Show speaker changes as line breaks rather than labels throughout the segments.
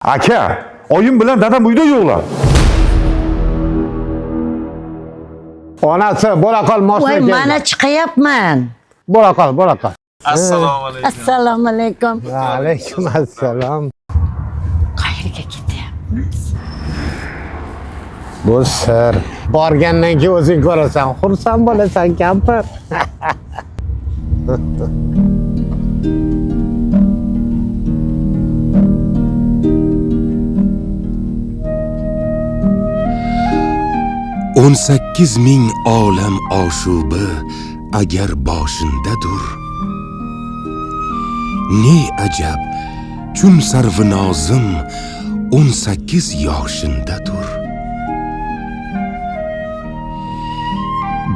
Aka, oyim bilan dadam uyda yo'qlar.
Onasi, bo'la qol, moshina
Voy,
keldi.
mana chiqayapman.
Bo'la qol, bo'la qol.
Assalomu alaykum.
Assalomu alaykum.
Va alaykum assalom.
Qayerga ketyapmiz?
Bu sir. Borgandan keyin o'zing ko'rasan, xursand bo'lasan, kampir.
On 8,000 olam oshubi agar boshindadur. Ne ajab, chun sarvinozim 18 yoshindadur.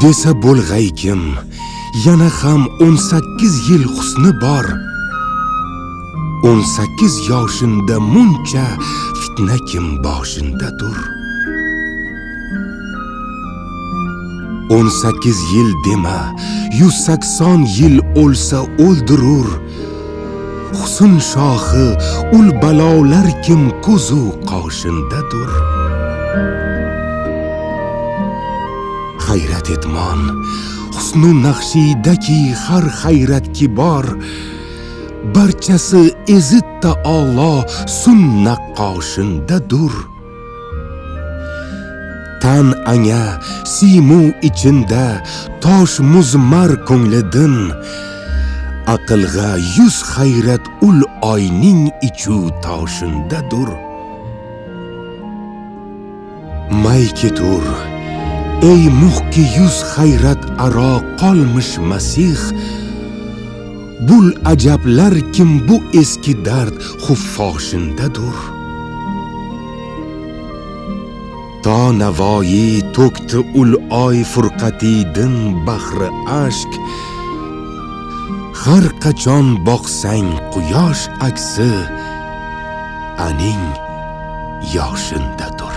Desa bo'lg'aykim, yana ham 18 yil husni bor. 18 yoshinda muncha fitna kim boshindadur. 18 yil dema, 180 yil o'lsa o'ldirur. Husn shohi ul balolar kim ko'zu qoshindadur. Hayrat etmon, husnu naqshidaki har hayratki bor. Barchasi ezit taolo sunna qoshindadur. Tan anga simu içinde tosh muzmar ko'nglidan aqlga 100 hayrat ul oyning ichu toshindadur. May ketur, ey muhki 100 hayrat aro qolmish masih. Bul ajablar kim bu eski dard xuffoshindadur. Ta navoyi to'kti ul oy furqatidin bahri ashk. Har qachon boqsang quyosh aksi aning yoshindadur.